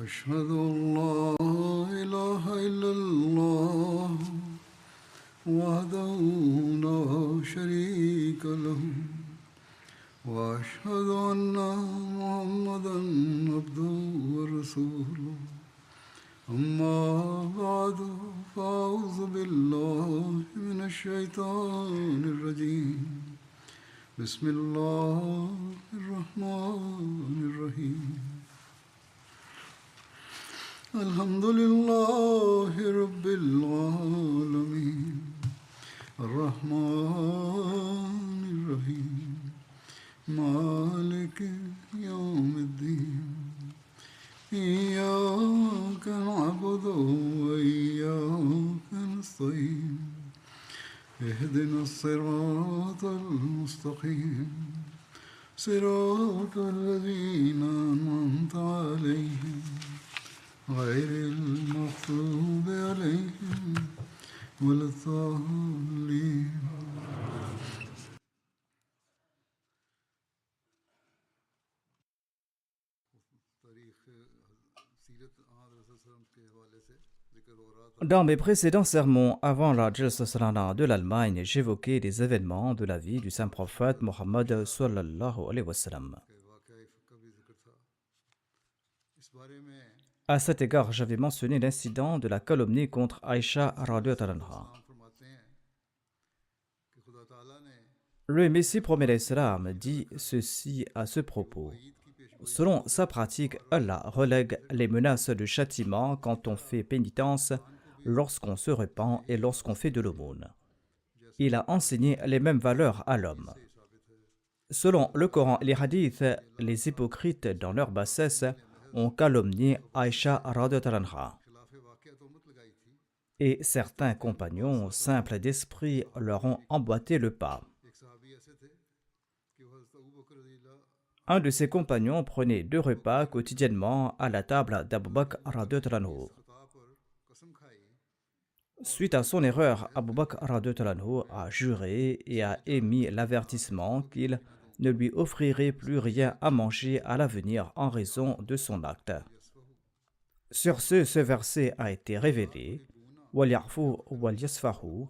أشهد أن لا إله إلا الله وحده لا شريك له وأشهد أن محمدا عبده ورسوله أما بعد فأعوذ بالله من الشيطان الرجيم بسم الله الرحمن الرحيم الحمد لله رب العالمين الرحمن الرحيم مالك يوم الدين إياك نعبد وإياك نستعين اهدنا الصراط المستقيم صراط الذين أنعمت عليهم غير المغضوب عليهم ولا الضالين. Dans mes précédents sermons avant la Jalsa Salana de l'Allemagne, j'évoquais les événements de la vie du saint prophète Mohammed sallallahu alayhi wa sallam. À cet égard, j'avais mentionné l'incident de la calomnie contre Aïcha radhiyallahu anha. Le Messie promet l'Islam dit ceci à ce propos. Selon sa pratique, Allah relègue les menaces de châtiment quand on fait pénitence, lorsqu'on se repent et lorsqu'on fait de l'aumône. Il a enseigné les mêmes valeurs à l'homme. Selon le Coran et les hadiths, les hypocrites, dans leur bassesse, ont calomnié Aïcha radhiyallahu anha. Et certains compagnons, simples d'esprit, leur ont emboîté le pas. Un de ses compagnons prenait 2 repas quotidiennement à la table d'Abu Bakr radhiyallahu anhu. Suite à son erreur, Abu Bakr radhiyallahu anhu a juré et a émis l'avertissement qu'il ne lui offrirait plus rien à manger à l'avenir en raison de son acte. Sur ce verset a été révélé « Wal-ya'fu wal-yasfahu »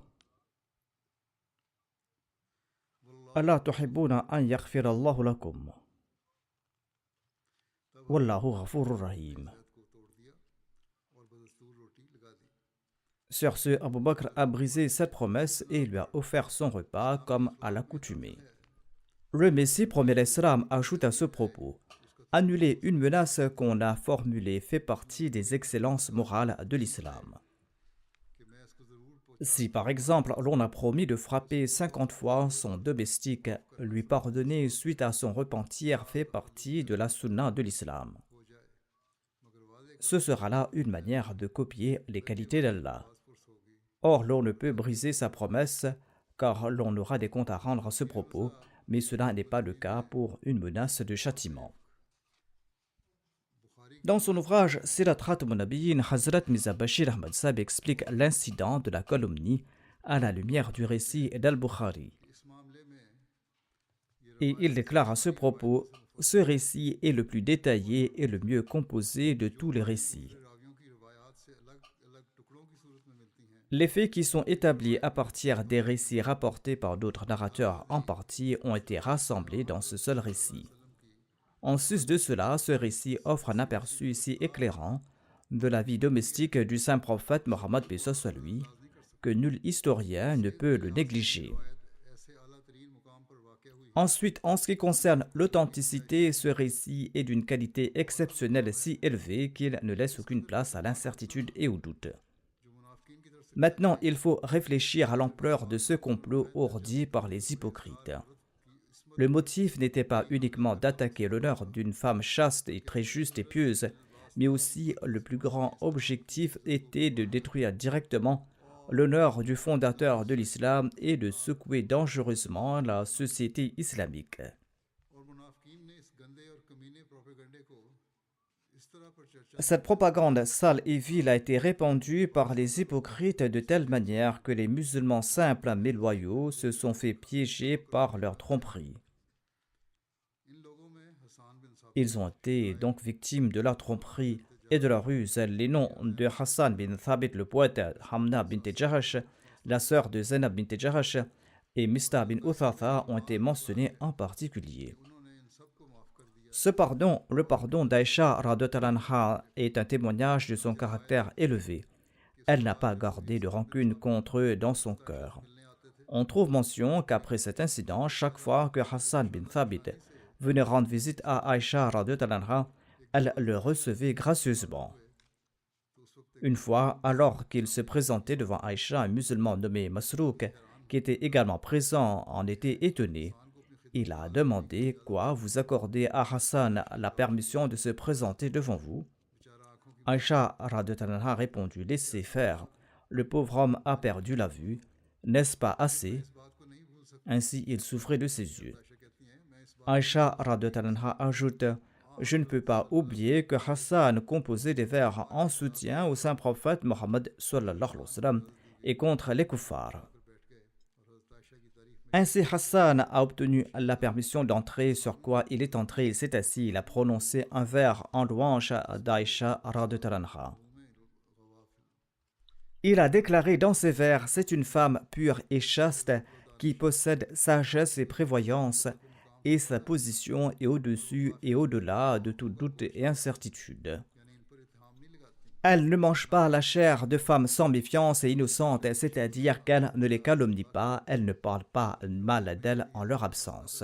Allah tuhibbuna an yaghfira Allahu lakum. Wallahu ghafurur rahim. Sur ce, Abu Bakr a brisé cette promesse et lui a offert son repas comme à l'accoutumée. Le Messie promet l'Islam ajoute à ce propos. Annuler une menace qu'on a formulée fait partie des excellences morales de l'islam. Si par exemple l'on a promis de frapper 50 fois son domestique, lui pardonner suite à son repentir fait partie de la sunna de l'islam. Ce sera là une manière de copier les qualités d'Allah. Or l'on ne peut briser sa promesse car l'on aura des comptes à rendre à ce propos, mais cela n'est pas le cas pour une menace de châtiment. Dans son ouvrage Sirat Khatam Nabiyyin, Hazrat Mirza Bashir Ahmad Sahib explique l'incident de la calomnie à la lumière du récit d'Al-Bukhari. Et il déclare à ce propos, ce récit est le plus détaillé et le mieux composé de tous les récits. Les faits qui sont établis à partir des récits rapportés par d'autres narrateurs en partie ont été rassemblés dans ce seul récit. En sus de cela, ce récit offre un aperçu si éclairant de la vie domestique du saint prophète Mohammed paix soit lui, que nul historien ne peut le négliger. Ensuite, en ce qui concerne l'authenticité, ce récit est d'une qualité exceptionnelle si élevée qu'il ne laisse aucune place à l'incertitude et au doute. Maintenant, il faut réfléchir à l'ampleur de ce complot ourdi par les hypocrites. Le motif n'était pas uniquement d'attaquer l'honneur d'une femme chaste et très juste et pieuse, mais aussi le plus grand objectif était de détruire directement l'honneur du fondateur de l'islam et de secouer dangereusement la société islamique. Cette propagande sale et vile a été répandue par les hypocrites de telle manière que les musulmans simples mais loyaux se sont fait piéger par leur tromperie. Ils ont été donc victimes de la tromperie et de la ruse, les noms de Hassan bin Thabit, le poète, Hamna bint Jahash, la sœur de Zainab bint Jahash, et Mista bin Uthatha ont été mentionnés en particulier. Ce pardon, le pardon d'Aïcha radhiyallahu anha, est un témoignage de son caractère élevé. Elle n'a pas gardé de rancune contre eux dans son cœur. On trouve mention qu'après cet incident, chaque fois que Hassan bin Thabit venait rendre visite à Aïcha radhiyallahu anha, elle le recevait gracieusement. Une fois, alors qu'il se présentait devant Aïcha, un musulman nommé Masrouk, qui était également présent, en était étonné. Il a demandé quoi vous accordez à Hassan la permission de se présenter devant vous. Aïcha radhiyallahu anha a répondu: laissez faire, le pauvre homme a perdu la vue, n'est-ce pas assez? Ainsi il souffrait de ses yeux. Aïcha radhiyallahu anha ajoute: je ne peux pas oublier que Hassan composait des vers en soutien au saint prophète Mohammed sallallahu alayhi wa sallam et contre les kuffars. Ainsi Hassan a obtenu la permission d'entrer, sur quoi il est entré, il s'est assis, il a prononcé un vers en louange d'Aïcha radhiyallahu anha. Il a déclaré dans ces vers: c'est une femme pure et chaste qui possède sagesse et prévoyance, et sa position est au-dessus et au-delà de tout doute et incertitude. Elle ne mange pas la chair de femmes sans méfiance et innocentes, c'est-à-dire qu'elle ne les calomnie pas, elle ne parle pas mal d'elles en leur absence.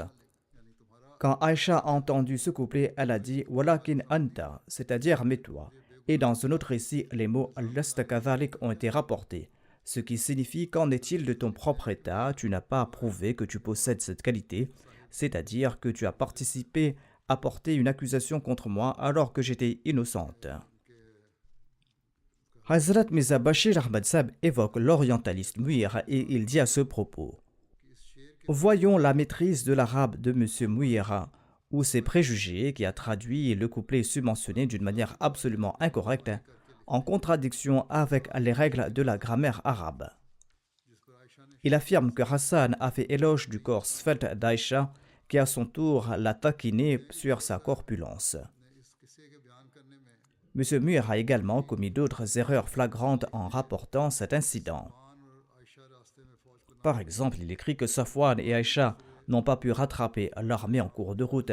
Quand Aïcha a entendu ce couplet, elle a dit: Walakin anta, c'est-à-dire mais toi. Et dans un autre récit, les mots lasta kadhalik ont été rapportés, ce qui signifie: qu'en est-il de ton propre état? Tu n'as pas prouvé que tu possèdes cette qualité, c'est-à-dire que tu as participé à porter une accusation contre moi alors que j'étais innocente. Hazrat Mirza Bashir Ahmad Sahib évoque l'orientaliste Muir et il dit à ce propos: voyons la maîtrise de l'arabe de M. Muir ou ses préjugés qui a traduit le couplet submentionné d'une manière absolument incorrecte, en contradiction avec les règles de la grammaire arabe. Il affirme que Hassan a fait éloge du corps svelte d'Aïcha, qui à son tour l'a taquiné sur sa corpulence. M. Muir a également commis d'autres erreurs flagrantes en rapportant cet incident. Par exemple, il écrit que Safwan et Aïcha n'ont pas pu rattraper l'armée en cours de route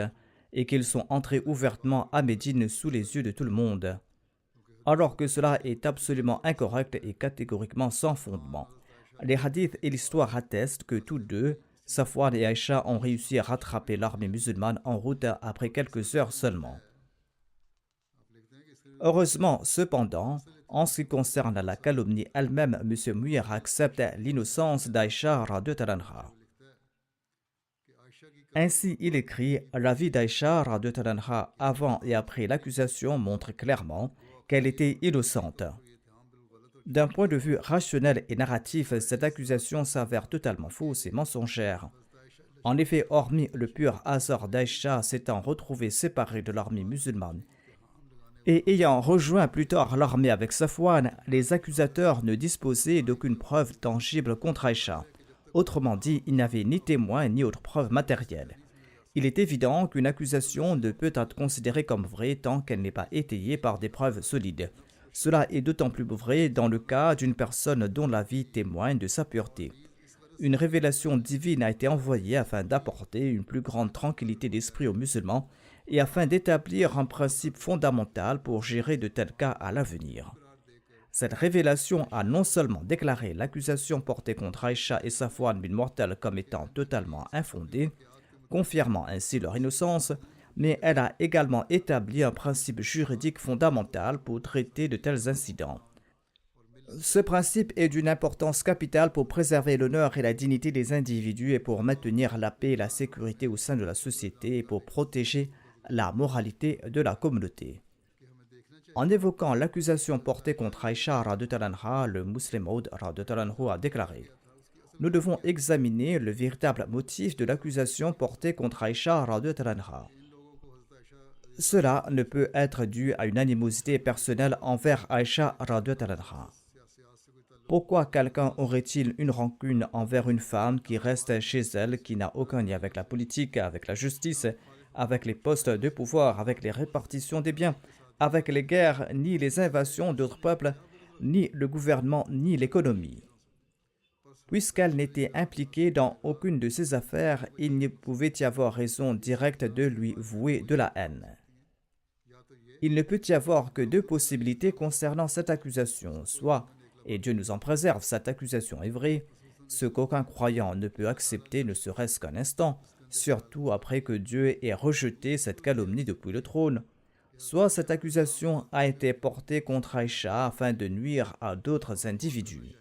et qu'ils sont entrés ouvertement à Médine sous les yeux de tout le monde, alors que cela est absolument incorrect et catégoriquement sans fondement. Les hadiths et l'histoire attestent que tous deux, Safwan et Aïcha, ont réussi à rattraper l'armée musulmane en route après quelques heures seulement. Heureusement, cependant, en ce qui concerne la calomnie elle-même, M. Muir accepte l'innocence d'Aïcha radhiyallahu anha. Ainsi, il écrit: la vie d'Aïcha radhiyallahu anha avant et après l'accusation montre clairement qu'elle était innocente. D'un point de vue rationnel et narratif, cette accusation s'avère totalement fausse et mensongère. En effet, hormis le pur hasard d'Aïcha s'étant retrouvée séparée de l'armée musulmane et ayant rejoint plus tard l'armée avec Safwan, les accusateurs ne disposaient d'aucune preuve tangible contre Aïcha. Autrement dit, il n'avait ni témoin ni autre preuve matérielle. Il est évident qu'une accusation ne peut être considérée comme vraie tant qu'elle n'est pas étayée par des preuves solides. Cela est d'autant plus vrai dans le cas d'une personne dont la vie témoigne de sa pureté. Une révélation divine a été envoyée afin d'apporter une plus grande tranquillité d'esprit aux musulmans et afin d'établir un principe fondamental pour gérer de tels cas à l'avenir. Cette révélation a non seulement déclaré l'accusation portée contre Aïcha et Safwan bin Mu'attal comme étant totalement infondée, confirmant ainsi leur innocence, mais elle a également établi un principe juridique fondamental pour traiter de tels incidents. Ce principe est d'une importance capitale pour préserver l'honneur et la dignité des individus et pour maintenir la paix et la sécurité au sein de la société et pour protéger la moralité de la communauté. En évoquant l'accusation portée contre Aïcha radhiyallahu anha, le Muslim Maud radhiyallahu anhu a déclaré: nous devons examiner le véritable motif de l'accusation portée contre Aïcha radhiyallahu anha. Cela ne peut être dû à une animosité personnelle envers Aïcha radhiyallahu anha. Pourquoi quelqu'un aurait-il une rancune envers une femme qui reste chez elle, qui n'a aucun lien avec la politique, avec la justice, avec les postes de pouvoir, avec les répartitions des biens, avec les guerres, ni les invasions d'autres peuples, ni le gouvernement, ni l'économie. Puisqu'elle n'était impliquée dans aucune de ces affaires, il ne pouvait y avoir raison directe de lui vouer de la haine. Il ne peut y avoir que deux possibilités concernant cette accusation, soit, et Dieu nous en préserve, cette accusation est vraie, ce qu'aucun croyant ne peut accepter ne serait-ce qu'un instant, surtout après que Dieu ait rejeté cette calomnie depuis le trône, soit cette accusation a été portée contre Aïcha afin de nuire à d'autres individus.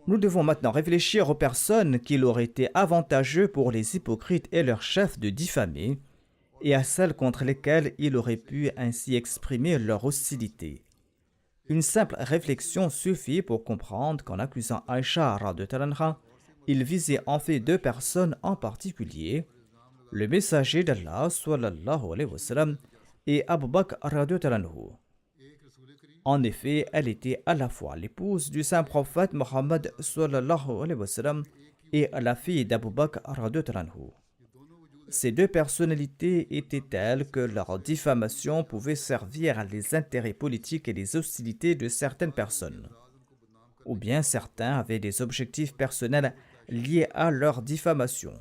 Nous devons maintenant réfléchir aux personnes qu'il aurait été avantageux pour les hypocrites et leurs chefs de diffamer, et à celles contre lesquelles il aurait pu ainsi exprimer leur hostilité. Une simple réflexion suffit pour comprendre qu'en accusant Aïcha radhiyallahu anha, il visait en fait deux personnes en particulier, le messager d'Allah sallallahu alayhi wa sallam et Abu Bakr radhiyallahu anhu. En effet, elle était à la fois l'épouse du saint prophète Mohammed sallallahu alayhi wa sallam et la fille d'Abu Bakr radhiyallahu anhu. Ces deux personnalités étaient telles que leur diffamation pouvait servir les intérêts politiques et les hostilités de certaines personnes. Ou bien certains avaient des objectifs personnels liés à leur diffamation.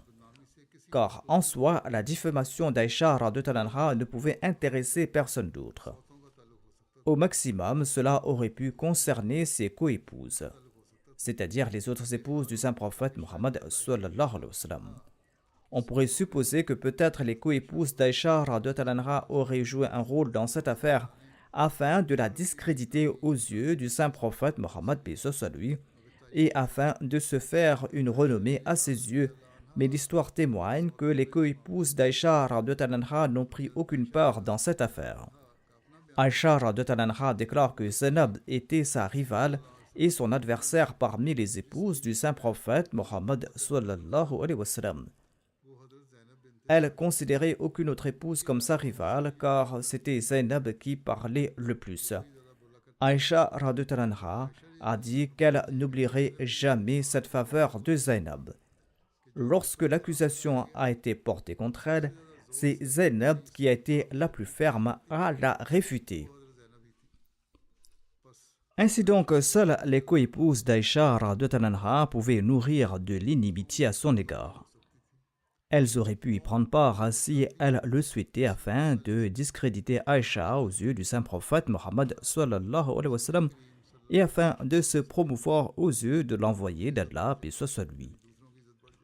Car en soi, la diffamation d'Aïcha radhiyallahu anha ne pouvait intéresser personne d'autre. Au maximum, cela aurait pu concerner ses coépouses, c'est-à-dire les autres épouses du saint prophète Mohammed sallallahu alayhi wa sallam. On pourrait supposer que peut-être les coépouses d'Aïcha radhiyallahu anha auraient joué un rôle dans cette affaire afin de la discréditer aux yeux du saint prophète Mohammed paix soit lui et afin de se faire une renommée à ses yeux. Mais l'histoire témoigne que les coépouses d'Aïcha radhiyallahu anha n'ont pris aucune part dans cette affaire. Aïcha radhiyallahu anha déclare que Zainab était sa rivale et son adversaire parmi les épouses du saint prophète Mohammed sallallahu alayhi wa sallam. Elle considérait aucune autre épouse comme sa rivale car c'était Zainab qui parlait le plus. Aïcha radhiyallahu anha a dit qu'elle n'oublierait jamais cette faveur de Zainab. Lorsque l'accusation a été portée contre elle, c'est Zainab qui a été la plus ferme à la réfuter. Ainsi donc, seules les coépouses d'Aïcha radhiyallahu anha pouvaient nourrir de l'inimitié à son égard. Elles auraient pu y prendre part si elles le souhaitaient afin de discréditer Aïcha aux yeux du saint prophète Mohammed sallallahu alayhi wa sallam et afin de se promouvoir aux yeux de l'envoyé d'Allah, paix soit lui.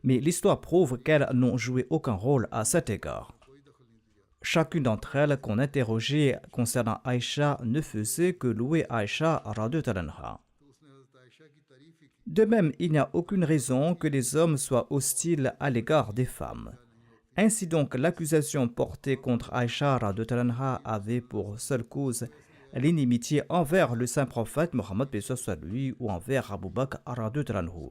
Mais l'histoire prouve qu'elles n'ont joué aucun rôle à cet égard. Chacune d'entre elles qu'on interrogeait concernant Aïcha ne faisait que louer Aïcha radhiyallahu anha. De même, il n'y a aucune raison que les hommes soient hostiles à l'égard des femmes. Ainsi donc, l'accusation portée contre Aïcha radhiyallahu anha avait pour seule cause l'inimitié envers le saint prophète Mohammed paix soit lui ou envers Abu Bakr radhiyallahu anhu.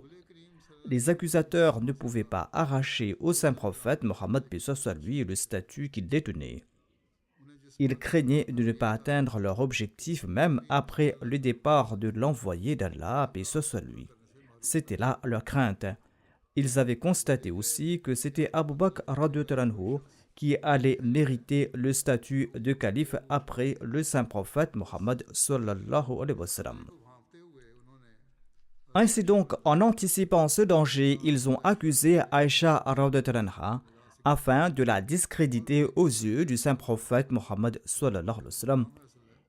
Les accusateurs ne pouvaient pas arracher au saint prophète Mohammed paix soit lui le statut qu'il détenait. Ils craignaient de ne pas atteindre leur objectif même après le départ de l'envoyé d'Allah, paix soit lui. C'était là leur crainte. Ils avaient constaté aussi que c'était Abu Bakr radhiyallahu anhu qui allait mériter le statut de calife après le saint prophète Mohammed sallallahu alayhi wa sallam. Ainsi donc, en anticipant ce danger, ils ont accusé Aïcha radhiyallahu anha afin de la discréditer aux yeux du saint prophète Mohammed sallallahu alayhi wa sallam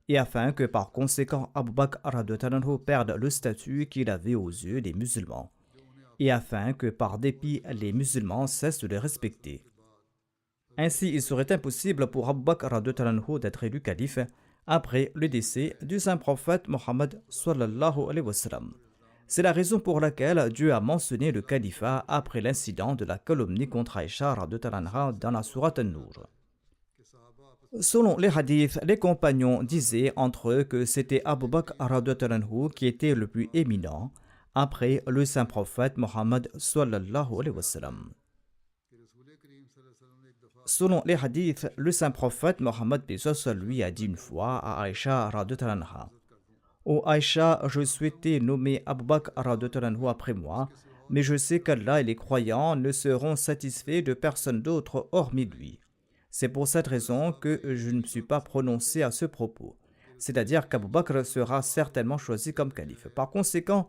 et afin que par conséquent Abu Bakr radhiyallahu anhu perde le statut qu'il avait aux yeux des musulmans et afin que par dépit les musulmans cessent de le respecter. Ainsi, il serait impossible pour Abu Bakr radhiyallahu anhu d'être élu calife après le décès du saint prophète Mohammed sallallahu alayhi wa sallam. C'est la raison pour laquelle Dieu a mentionné le califat après l'incident de la calomnie contre Aïcha radhiyallahu anha dans la sourate An-Nur. Selon les hadiths, les compagnons disaient entre eux que c'était Abu Bakr radhiyallahu anhu qui était le plus éminent après le saint prophète Mohammed sallallahu alayhi wa sallam. Selon les hadiths, le saint prophète Mohammed paix soit lui a dit une fois à Aïcha radhiyallahu anha: Ô Aïcha, je souhaitais nommer Abu Bakr radhiyallahu anhu après moi, mais je sais qu'Allah et les croyants ne seront satisfaits de personne d'autre hormis lui. C'est pour cette raison que je ne me suis pas prononcé à ce propos. C'est-à-dire qu'Abu Bakr sera certainement choisi comme calife. Par conséquent,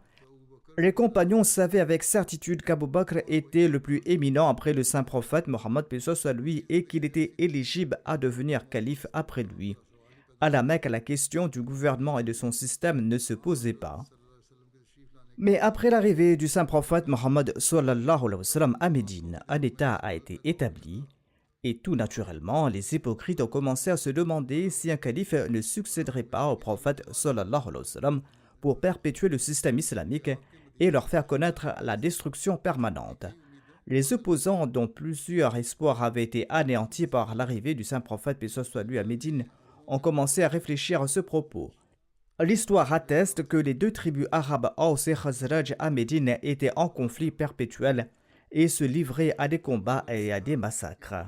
les compagnons savaient avec certitude qu'Abu Bakr était le plus éminent après le saint prophète Mohammed paix soit lui et qu'il était éligible à devenir calife après lui. À la Mecque, la question du gouvernement et de son système ne se posait pas. Mais après l'arrivée du saint prophète Mohammed sallallahu alayhi wa sallam à Médine, un État a été établi et tout naturellement, les hypocrites ont commencé à se demander si un calife ne succéderait pas au prophète sallallahu alayhi wa sallam pour perpétuer le système islamique et leur faire connaître la destruction permanente. Les opposants, dont plusieurs espoirs avaient été anéantis par l'arrivée du saint prophète paix soit lui à Médine, ont commencé à réfléchir à ce propos. L'histoire atteste que les deux tribus arabes Aws et Khazraj à Médine étaient en conflit perpétuel et se livraient à des combats et à des massacres.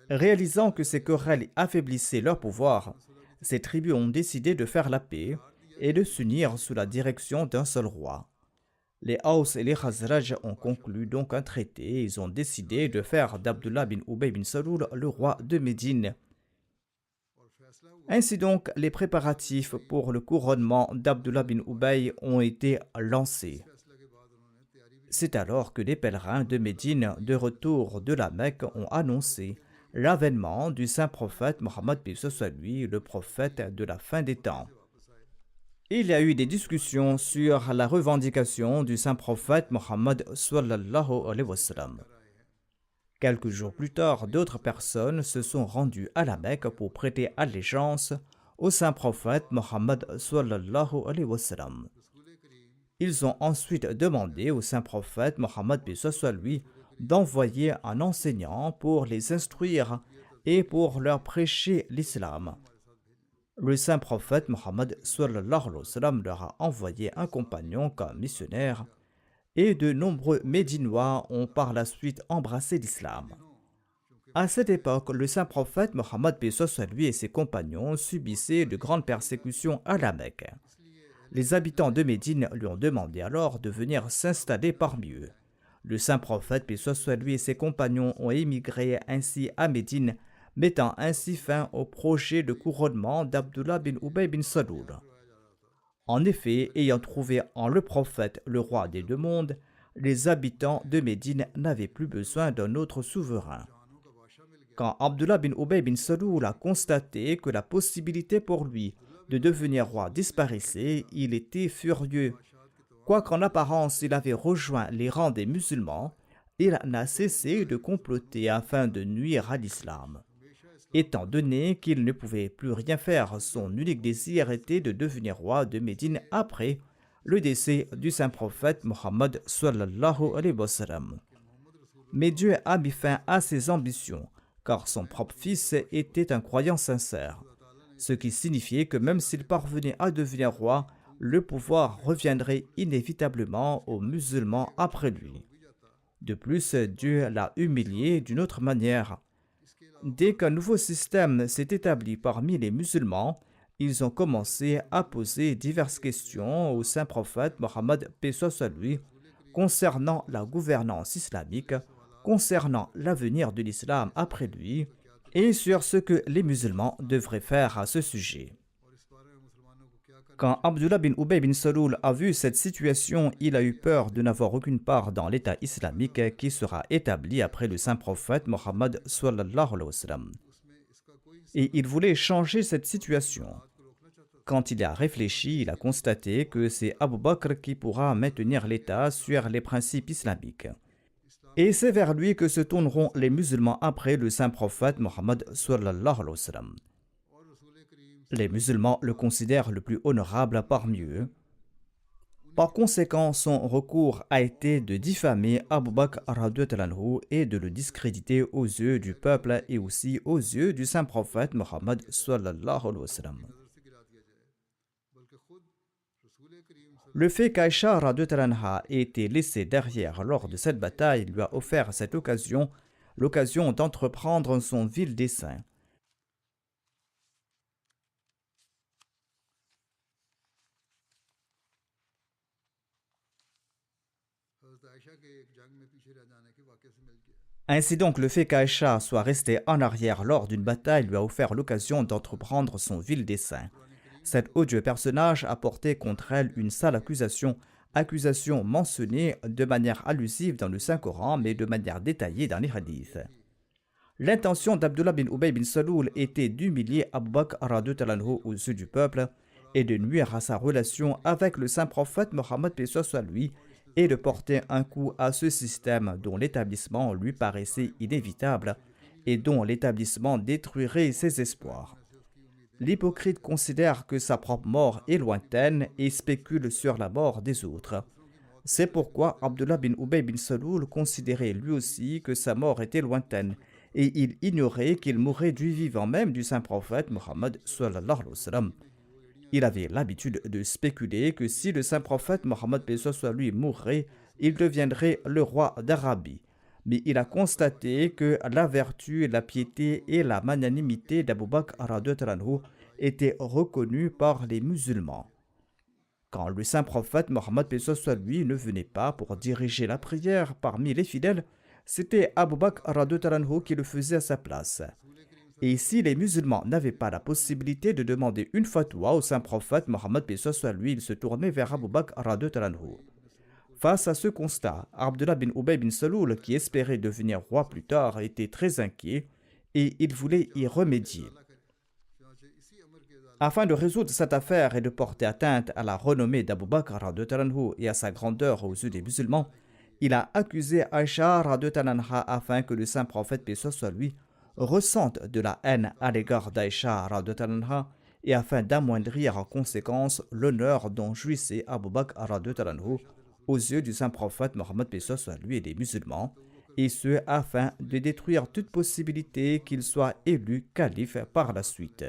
Réalisant que ces querelles affaiblissaient leur pouvoir, ces tribus ont décidé de faire la paix et de s'unir sous la direction d'un seul roi. Les Aws et les Khazraj ont conclu donc un traité et ils ont décidé de faire d'Abdullah bin Ubay bin Saloul le roi de Médine. Ainsi donc, les préparatifs pour le couronnement d'Abdullah bin Ubay ont été lancés. C'est alors que des pèlerins de Médine, de retour de la Mecque, ont annoncé l'avènement du saint prophète Mohammed paix soit lui, le prophète de la fin des temps. Il y a eu des discussions sur la revendication du saint prophète Mohammed sallallahu alayhi wa sallam. Quelques jours plus tard, d'autres personnes se sont rendues à la Mecque pour prêter allégeance au saint prophète Mohammed sallallahu alayhi wa sallam. Ils ont ensuite demandé au saint prophète Mohammed paix soit lui d'envoyer un enseignant pour les instruire et pour leur prêcher l'islam. Le saint prophète Mohammed sallallahu alayhi wa sallam leur a envoyé un compagnon comme missionnaire et de nombreux Médinois ont par la suite embrassé l'islam. À cette époque, le saint prophète Mohammed paix soit lui et ses compagnons subissaient de grandes persécutions à la Mecque. Les habitants de Médine lui ont demandé alors de venir s'installer parmi eux. Le saint prophète paix soit lui et ses compagnons ont émigré ainsi à Médine, mettant ainsi fin au projet de couronnement d'Abdullah bin Ubay bin Saloul. En effet, ayant trouvé en le prophète le roi des deux mondes, les habitants de Médine n'avaient plus besoin d'un autre souverain. Quand Abdullah bin Ubay bin Saloul a constaté que la possibilité pour lui de devenir roi disparaissait, il était furieux. Quoiqu'en apparence il avait rejoint les rangs des musulmans, il n'a cessé de comploter afin de nuire à l'islam. Étant donné qu'il ne pouvait plus rien faire, son unique désir était de devenir roi de Médine après le décès du saint prophète Mohammed sallallahu alayhi wa sallam. Mais Dieu a mis fin à ses ambitions, car son propre fils était un croyant sincère, ce qui signifiait que même s'il parvenait à devenir roi, le pouvoir reviendrait inévitablement aux musulmans après lui. De plus, Dieu l'a humilié d'une autre manière. Dès qu'un nouveau système s'est établi parmi les musulmans, ils ont commencé à poser diverses questions au saint prophète Mohammed paix soit lui concernant la gouvernance islamique, concernant l'avenir de l'islam après lui et sur ce que les musulmans devraient faire à ce sujet. Quand Abdullah bin Ubay bin Saloul a vu cette situation, il a eu peur de n'avoir aucune part dans l'État islamique qui sera établi après le saint prophète Mohammed sallallahu alayhi wa sallam. Et il voulait changer cette situation. Quand il a réfléchi, il a constaté que c'est Abu Bakr qui pourra maintenir l'État sur les principes islamiques. Et c'est vers lui que se tourneront les musulmans après le saint prophète Mohammed sallallahu alayhi wa sallam. Les musulmans le considèrent le plus honorable parmi eux. Par conséquent, son recours a été de diffamer Abu Bakr radhiyallahu anhu et de le discréditer aux yeux du peuple et aussi aux yeux du saint prophète Mohammed sallallahu alayhi wa sallam. Le fait qu'Aïcha radhiyallahu anha ait été laissée derrière lors de cette bataille lui a offert cette occasion, l'occasion d'entreprendre son vil dessein. Ainsi donc, le fait qu'Aïcha soit restée en arrière lors d'une bataille lui a offert l'occasion d'entreprendre son vil dessein. Cet odieux personnage a porté contre elle une sale accusation mentionnée de manière allusive dans le Saint-Coran, mais de manière détaillée dans les hadiths. L'intention d'Abdullah bin Ubay bin Saloul était d'humilier Abu Bakr radhiyallahu anhu aux yeux du peuple et de nuire à sa relation avec le saint prophète Mohammed paix soit lui et de porter un coup à ce système dont l'établissement lui paraissait inévitable et dont l'établissement détruirait ses espoirs. L'hypocrite considère que sa propre mort est lointaine et spécule sur la mort des autres. C'est pourquoi Abdullah bin Ubay bin Saloul considérait lui aussi que sa mort était lointaine et il ignorait qu'il mourrait du vivant même du saint prophète Mohammed sallallahu alayhi wa sallam. Il avait l'habitude de spéculer que si le saint prophète Mohammed paix soit lui mourrait, il deviendrait le roi d'Arabie. Mais il a constaté que la vertu, la piété et la magnanimité d'Abu Bakr radhiyallahu anhu étaient reconnues par les musulmans. Quand le saint prophète Mohammed paix soit lui ne venait pas pour diriger la prière parmi les fidèles, c'était Abu Bakr radhiyallahu anhu qui le faisait à sa place. Et si les musulmans n'avaient pas la possibilité de demander une fatwa au saint prophète Mohammed paix soit lui, ils se tournaient vers Abu Bakr radhiyallahu anhu. Face à ce constat, Abdullah bin Ubay bin Saloul, qui espérait devenir roi plus tard, était très inquiet et il voulait y remédier. Afin de résoudre cette affaire et de porter atteinte à la renommée d'Abu Bakr radhiyallahu anhu et à sa grandeur aux yeux des musulmans, il a accusé Aïcha radhiyallahu anha afin que le saint prophète paix soit lui ressente de la haine à l'égard d'Aïcha radhiyallahu anha et afin d'amoindrir en conséquence l'honneur dont jouissait Abu Bakr radhiyallahu anhu aux yeux du saint prophète Mohammed paix soit lui et des musulmans, et ce afin de détruire toute possibilité qu'il soit élu calife par la suite.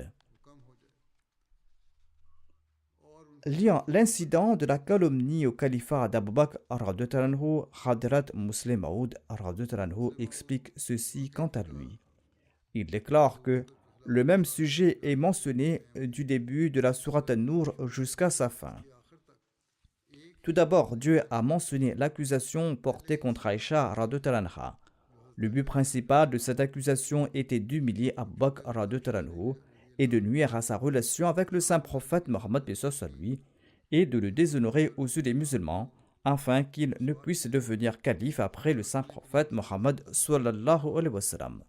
Liant l'incident de la calomnie au califat d'Abu Bakr radhiyallahu anhu, Hadrat Muslim Maud radhiyallahu anhu explique ceci quant à lui. Il déclare que le même sujet est mentionné du début de la sourate An-Nur jusqu'à sa fin. Tout d'abord, Dieu a mentionné l'accusation portée contre Aïcha radhiyallahu anha. Le but principal de cette accusation était d'humilier Abu Bakr radhiyallahu anhu et de nuire à sa relation avec le saint prophète Mohammed paix soit lui et de le déshonorer aux yeux des musulmans afin qu'il ne puisse devenir calife après le saint prophète Mohammed sallallahu alayhi wa sallam.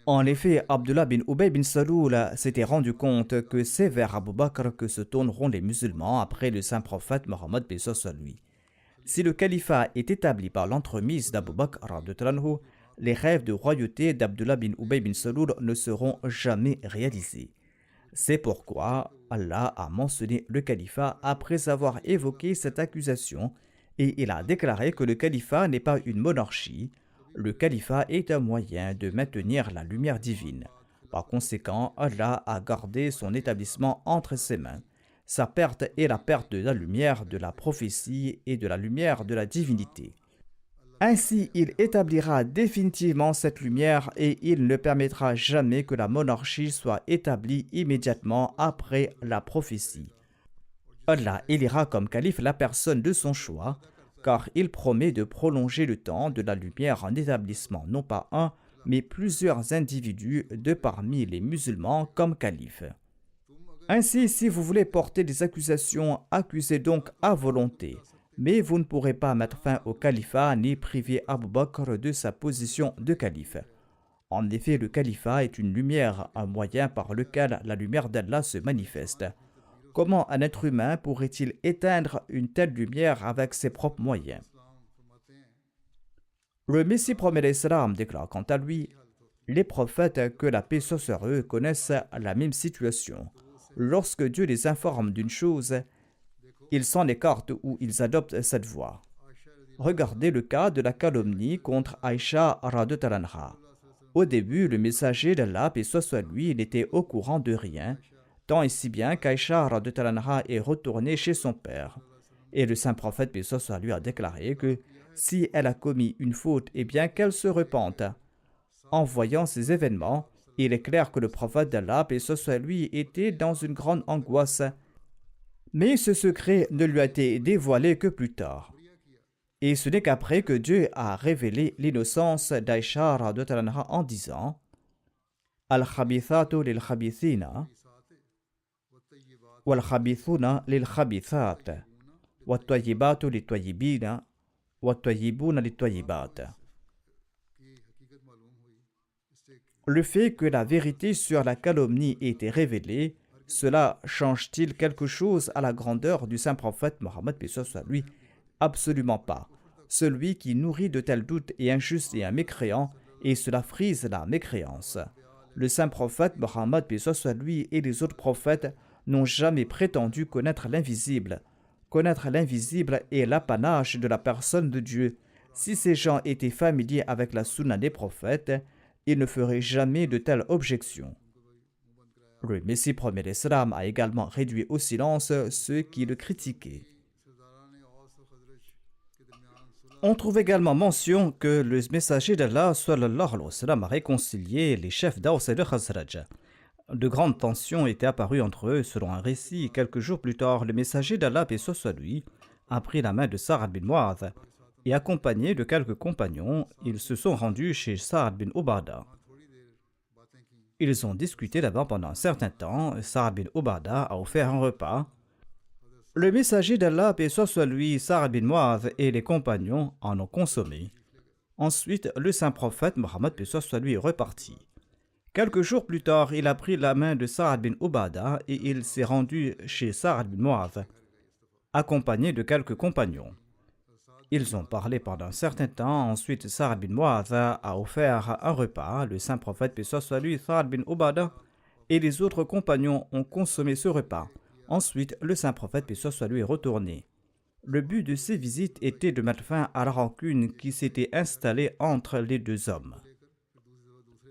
En effet, Abdullah bin Ubay bin Saloul s'était rendu compte que c'est vers Abu Bakr que se tourneront les musulmans après le saint prophète Mohammed paix soit lui. Si le califat est établi par l'entremise d'Abu Bakr radhiyallahu anhu, les rêves de royauté d'Abdullah bin Ubay bin Saloul ne seront jamais réalisés. C'est pourquoi Allah a mentionné le califat après avoir évoqué cette accusation et il a déclaré que le califat n'est pas une monarchie. Le califat est un moyen de maintenir la lumière divine. Par conséquent, Allah a gardé son établissement entre ses mains. Sa perte est la perte de la lumière de la prophétie et de la lumière de la divinité. Ainsi, il établira définitivement cette lumière et il ne permettra jamais que la monarchie soit établie immédiatement après la prophétie. Allah élira comme calife la personne de son choix, car il promet de prolonger le temps de la lumière en établissement non pas un, mais plusieurs individus de parmi les musulmans comme calife. Ainsi, si vous voulez porter des accusations, accusez donc à volonté. Mais vous ne pourrez pas mettre fin au califat ni priver Abu Bakr de sa position de calife. En effet, le califat est une lumière, un moyen par lequel la lumière d'Allah se manifeste. Comment un être humain pourrait-il éteindre une telle lumière avec ses propres moyens? Le Messie promet l'Islam déclare quant à lui, les prophètes que la paix soit sur eux connaissent la même situation. Lorsque Dieu les informe d'une chose, ils s'en écartent ou ils adoptent cette voie. Regardez le cas de la calomnie contre Aïcha radhiyallahu anha. Au début, le messager d'Allah, paix soit sur lui, n'était au courant de rien, tant et si bien qu'Aïcha radhiyallahu anha est retournée chez son père. Et le saint prophète, paix soit sur lui, a déclaré que si elle a commis une faute, eh bien qu'elle se repente. En voyant ces événements, il est clair que le prophète d'Allah, paix soit sur lui, était dans une grande angoisse. Mais ce secret ne lui a été dévoilé que plus tard. Et ce n'est qu'après que Dieu a révélé l'innocence d'Aïcha radhiyallahu anha en disant Al-Khabithatu lil-Khabithina, wal-Khabithuna lil-Khabithat, wat-Tayyibatu lit-Tayyibina, wat-Tayyibuna lit-Tayyibat. Le fait que la vérité sur la calomnie ait été révélée, cela change-t-il quelque chose à la grandeur du saint prophète Mohammed paix soit lui? Absolument pas. Celui qui nourrit de tels doutes est injuste et un mécréant, et cela frise la mécréance. Le saint prophète Mohammed paix soit lui et les autres prophètes n'ont jamais prétendu connaître l'invisible. Connaître l'invisible est l'apanage de la personne de Dieu. Si ces gens étaient familiers avec la sunna des prophètes, ils ne feraient jamais de telles objections. Le Messie premier d'Islam a également réduit au silence ceux qui le critiquaient. On trouve également mention que le messager d'Allah sallallahu alayhi wa sallam a réconcilié les chefs d'Aws et de Khazraj. De grandes tensions étaient apparues entre eux. Selon un récit, quelques jours plus tard, le messager d'Allah paix soit lui a pris la main de Sa'ad bin Mu'adh et accompagné de quelques compagnons, ils se sont rendus chez Sa'ad bin Ubadah. Ils ont discuté là-bas pendant un certain temps. Sa'ad bin Ubadah a offert un repas. Le messager d'Allah, paix soit lui, Sa'ad bin Mu'adh et les compagnons en ont consommé. Ensuite, le saint prophète Mohammed, paix soit lui, est reparti. Quelques jours plus tard, il a pris la main de Sa'ad bin Ubadah et il s'est rendu chez Sa'ad bin Mu'adh, accompagné de quelques compagnons. Ils ont parlé pendant un certain temps. Ensuite, Sa'ad bin Mu'adh a offert un repas. Le saint prophète, paix soit lui, Sa'ad bin Ubadah et les autres compagnons ont consommé ce repas. Ensuite, le saint prophète, paix soit lui, est retourné. Le but de ces visites était de mettre fin à la rancune qui s'était installée entre les deux hommes.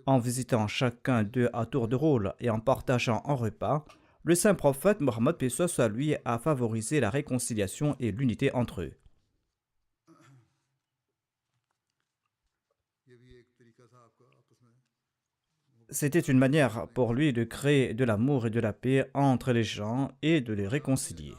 En visitant chacun d'eux à tour de rôle et en partageant un repas, le saint prophète Mohammed paix soit lui a favorisé la réconciliation et l'unité entre eux. C'était une manière pour lui de créer de l'amour et de la paix entre les gens et de les réconcilier.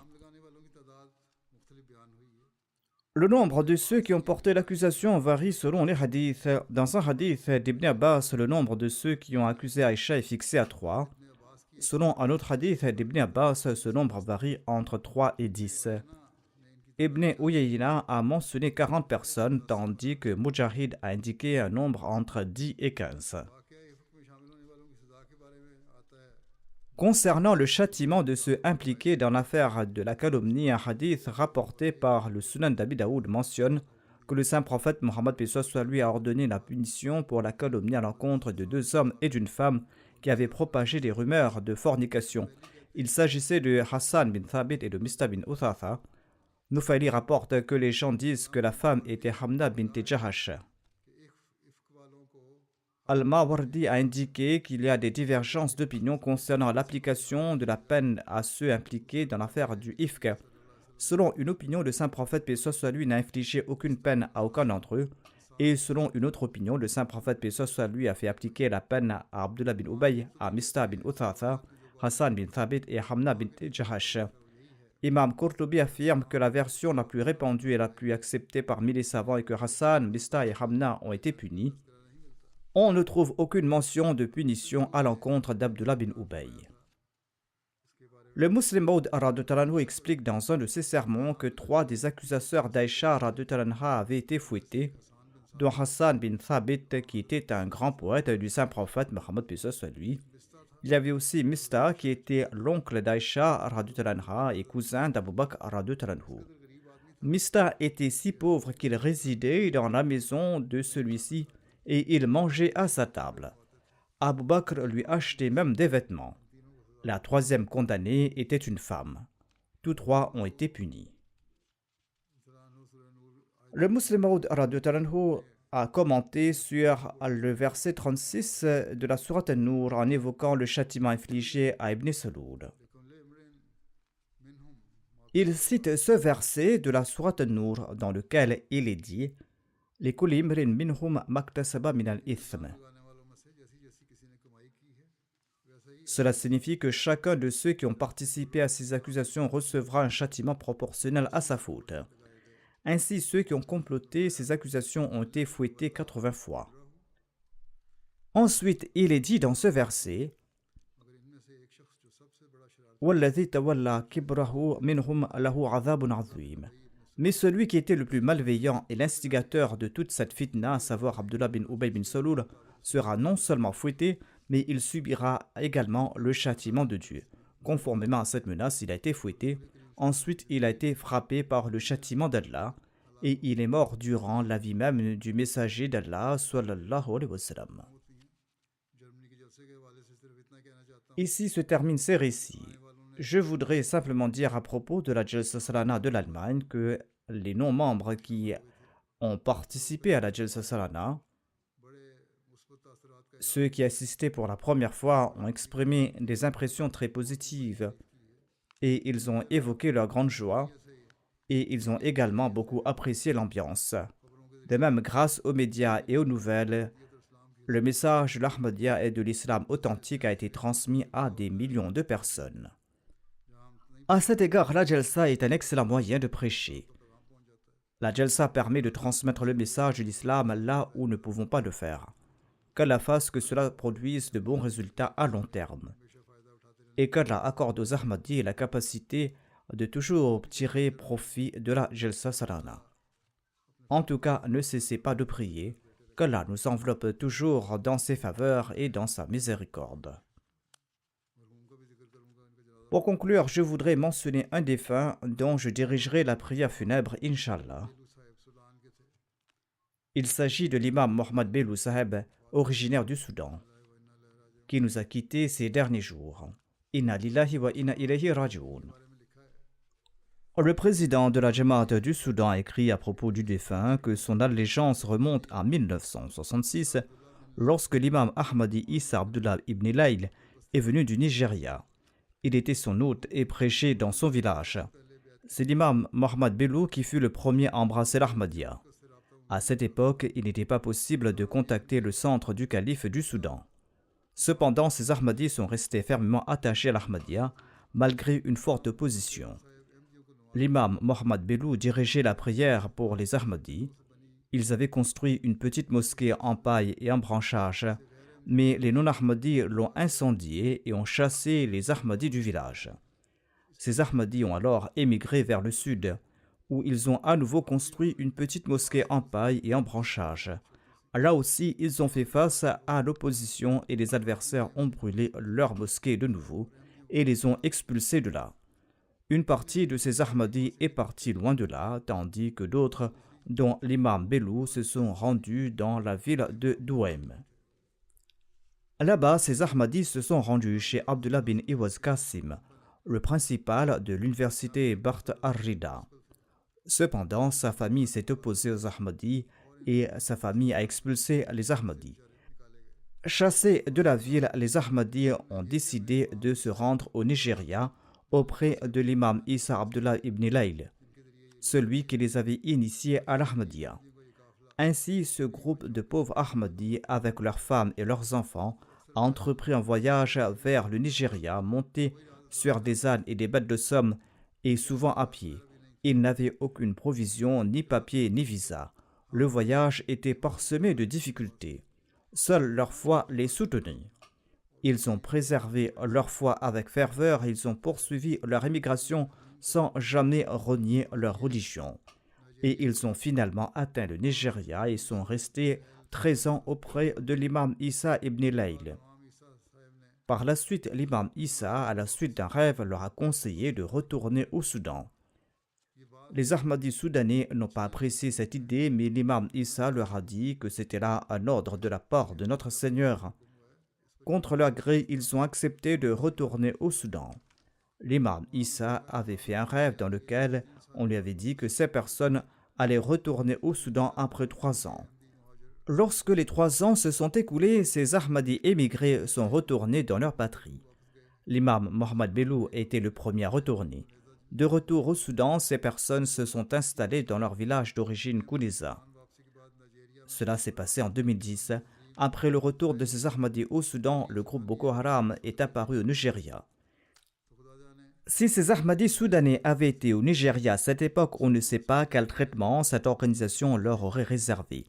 Le nombre de ceux qui ont porté l'accusation varie selon les hadiths. Dans un hadith d'Ibn Abbas, le nombre de ceux qui ont accusé Aïcha est fixé à 3. Selon un autre hadith d'Ibn Abbas, ce nombre varie entre 3 et 10. Ibn Uyayna a mentionné 40 personnes, tandis que Mujahid a indiqué un nombre entre 10 et 15. Concernant le châtiment de ceux impliqués dans l'affaire de la calomnie, un hadith rapporté par le Sunan d'Abi Daoud mentionne que le saint prophète Mohammed paix soit lui a ordonné la punition pour la calomnie à l'encontre de 2 hommes et d'une femme qui avaient propagé des rumeurs de fornication. Il s'agissait de Hassan bin Thabit et de Mista bin Uthatha. Nufayli rapporte que les gens disent que la femme était Hamna bint Jahash. Al-Mawardi a indiqué qu'il y a des divergences d'opinion concernant l'application de la peine à ceux impliqués dans l'affaire du Ifk. Selon une opinion, le saint prophète paix soit lui n'a infligé aucune peine à aucun d'entre eux, et selon une autre opinion, le saint prophète paix soit lui a fait appliquer la peine à Abdullah bin Ubay, à Mista bin Uthatha, Hassan bin Thabit et Hamna bin Jahash. Imam Qurtubi affirme que la version la plus répandue et la plus acceptée parmi les savants est que Hassan, Mista et Hamna ont été punis. On ne trouve aucune mention de punition à l'encontre d'Abdullah bin Ubay. Le Muslim Maud radhiyallahu anhu explique dans un de ses sermons que 3 des accusateurs d'Aïcha radhiyallahu anha avaient été fouettés, dont Hassan bin Thabit, qui était un grand poète du saint prophète Mohammed paix soit lui. Il y avait aussi Mista, qui était l'oncle d'Aïcha radhiyallahu anha et cousin d'Abu Bakr radhiyallahu anhu. Mista était si pauvre qu'il résidait dans la maison de celui-ci et il mangeait à sa table. Abu Bakr lui achetait même des vêtements. La 3e condamnée était une femme. Tous 3 ont été punis. Le Muslim Maud radhiyallahu anhu a commenté sur le verset 36 de la sourate An-Nur en évoquant le châtiment infligé à Ibn Saloul. Il cite ce verset de la sourate An-Nur dans lequel il est dit « Likulli imrin minhum maktasaba min al-ithm » Cela signifie que chacun de ceux qui ont participé à ces accusations recevra un châtiment proportionnel à sa faute. Ainsi, ceux qui ont comploté ces accusations ont été fouettés 80 fois. Ensuite, il est dit dans ce verset وَالَّذِي تَوَلَّى كِبْرَهُ مِنْهُمْ لَهُ عَذَابٌ عَظِيمٌ. Mais celui qui était le plus malveillant et l'instigateur de toute cette fitna, à savoir Abdullah bin Ubay bin Saloul, sera non seulement fouetté, mais il subira également le châtiment de Dieu. Conformément à cette menace, il a été fouetté. Ensuite, il a été frappé par le châtiment d'Allah et il est mort durant la vie même du messager d'Allah sallallahu alayhi wa sallam. Ici se terminent ces récits. Je voudrais simplement dire à propos de la Jalsa Salana de l'Allemagne que les non-membres qui ont participé à la Jalsa Salana, ceux qui assistaient pour la première fois, ont exprimé des impressions très positives et ils ont évoqué leur grande joie et ils ont également beaucoup apprécié l'ambiance. De même, grâce aux médias et aux nouvelles, le message de l'Ahmadiyya et de l'islam authentique a été transmis à des millions de personnes. À cet égard, la Jalsa est un excellent moyen de prêcher. La Jalsa permet de transmettre le message de l'islam là où nous ne pouvons pas le faire. Qu'Allah fasse que cela produise de bons résultats à long terme. Et qu'Allah accorde aux Ahmadis la capacité de toujours tirer profit de la Jalsa Salana. En tout cas, ne cessez pas de prier, qu'Allah nous enveloppe toujours dans ses faveurs et dans sa miséricorde. Pour conclure, je voudrais mentionner un défunt dont je dirigerai la prière funèbre, Inch'Allah. Il s'agit de l'imam Mohammad Belou Saheb, originaire du Soudan, qui nous a quittés ces derniers jours. Inna lillahi wa inna ilayhi raji'un. Le président de la Jamaat du Soudan a écrit à propos du défunt que son allégeance remonte à 1966, lorsque l'imam Ahmadi Issa Abdullah ibn Layl est venu du Nigeria. Il était son hôte et prêchait dans son village. C'est l'imam Mohammad Belou qui fut le premier à embrasser l'Ahmadiyya. À cette époque, il n'était pas possible de contacter le centre du calife du Soudan. Cependant, ces Ahmadis sont restés fermement attachés à l'Ahmadiyya, malgré une forte opposition. L'imam Mohammad Belou dirigeait la prière pour les Ahmadis. Ils avaient construit une petite mosquée en paille et en branchage, mais les non-Ahmadis l'ont incendiée et ont chassé les Ahmadis du village. Ces Ahmadis ont alors émigré vers le sud, où ils ont à nouveau construit une petite mosquée en paille et en branchage. Là aussi, ils ont fait face à l'opposition et les adversaires ont brûlé leur mosquée de nouveau et les ont expulsés de là. Une partie de ces Ahmadis est partie loin de là, tandis que d'autres, dont l'imam Belou, se sont rendus dans la ville de Douaim. Là-bas, ces Ahmadis se sont rendus chez Abdullah bin Iwaz Qasim, le principal de l'université Bart ar-Rida. Cependant, sa famille s'est opposée aux Ahmadis et sa famille a expulsé les Ahmadis. Chassés de la ville, les Ahmadis ont décidé de se rendre au Nigeria auprès de l'imam Issa Abdullah ibn Layl, celui qui les avait initiés à l'Ahmadiyya. Ainsi, ce groupe de pauvres Ahmadis, avec leurs femmes et leurs enfants, a entrepris un voyage vers le Nigeria, monté sur des ânes et des bêtes de somme, et souvent à pied. Ils n'avaient aucune provision, ni papier, ni visa. Le voyage était parsemé de difficultés. Seule leur foi les soutenait. Ils ont préservé leur foi avec ferveur, ils ont poursuivi leur émigration sans jamais renier leur religion. Et ils ont finalement atteint le Nigeria et sont restés 13 ans auprès de l'imam Issa ibn Layl. Par la suite, l'imam Issa, à la suite d'un rêve, leur a conseillé de retourner au Soudan. Les Ahmadis soudanais n'ont pas apprécié cette idée, mais l'imam Issa leur a dit que c'était là un ordre de la part de notre Seigneur. Contre leur gré, ils ont accepté de retourner au Soudan. L'imam Issa avait fait un rêve dans lequel on lui avait dit que ces personnes allaient retourner au Soudan après 3 ans. Lorsque les 3 ans se sont écoulés, ces Ahmadis émigrés sont retournés dans leur patrie. L'imam Mohammad Belou était le premier à retourner. De retour au Soudan, ces personnes se sont installées dans leur village d'origine Kouniza. Cela s'est passé en 2010. Après le retour de ces Ahmadis au Soudan, le groupe Boko Haram est apparu au Nigeria. Si ces Ahmadis soudanais avaient été au Nigeria à cette époque, on ne sait pas quel traitement cette organisation leur aurait réservé.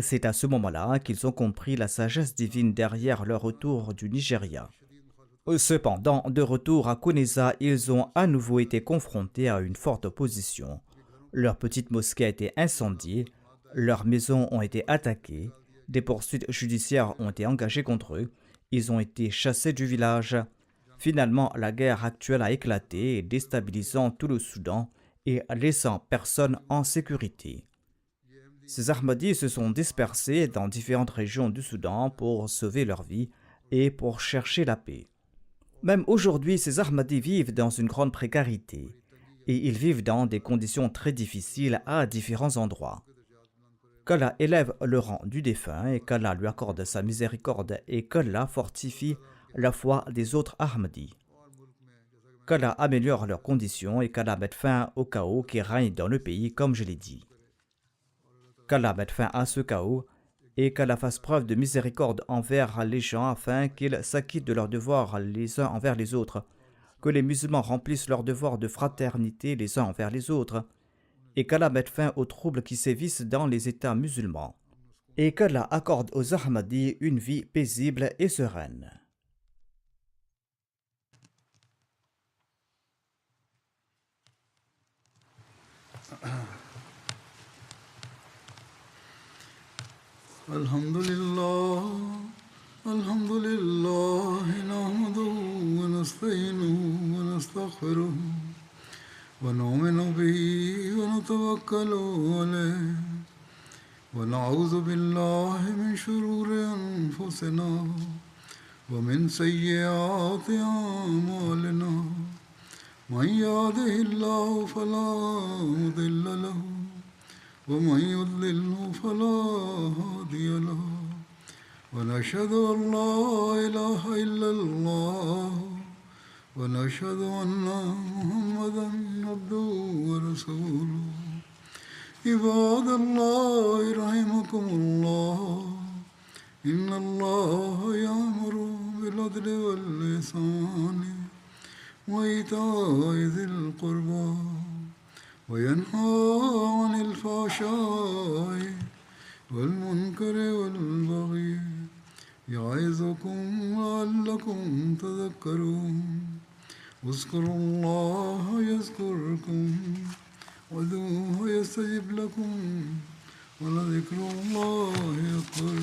C'est à ce moment-là qu'ils ont compris la sagesse divine derrière leur retour du Nigeria. Cependant, de retour à Kuneza, ils ont à nouveau été confrontés à une forte opposition. Leur petite mosquée a été incendiée, leurs maisons ont été attaquées, des poursuites judiciaires ont été engagées contre eux, ils ont été chassés du village. Finalement, la guerre actuelle a éclaté, déstabilisant tout le Soudan et laissant personne en sécurité. Ces Ahmadis se sont dispersés dans différentes régions du Soudan pour sauver leur vie et pour chercher la paix. Même aujourd'hui, ces Ahmadis vivent dans une grande précarité et ils vivent dans des conditions très difficiles à différents endroits. Qu'Allah élève le rang du défunt et qu'Allah lui accorde sa miséricorde et qu'Allah fortifie la foi des autres Ahmadis. Qu'Allah améliore leurs conditions et qu'Allah mette fin au chaos qui règne dans le pays, comme je l'ai dit. Qu'Allah mette fin à ce chaos et qu'Allah fasse preuve de miséricorde envers les gens afin qu'ils s'acquittent de leurs devoirs les uns envers les autres, que les musulmans remplissent leur devoir de fraternité les uns envers les autres, et qu'Allah mette fin aux troubles qui sévissent dans les États musulmans, et qu'Allah accorde aux Ahmadis une vie paisible et sereine. Alhamdulillah, alhamdulillah, nahmaduhu wa nasta'inuhu wa nastaghfiruhu wa nu'minu bihi wa natawakkalu alayhi wa na'udhu billahi min shururi anfusina wa min sayyiati a'malina. Man yahdihillahu fala mudilla lahu ومن يضلله فلا هادي له ونشهد أن لا إله إلا الله ونشهد أن محمدا عبده ورسوله عباد الله رحمكم الله إن الله يأمر بالعدل والإحسان وإيتاء ذي القربى وينهى عن الفحشاء والمنكر والبغي يعظكم لعلكم تذكرون اذكروا الله يذكركم وادعوه يستجب لكم ولذكر الله أكبر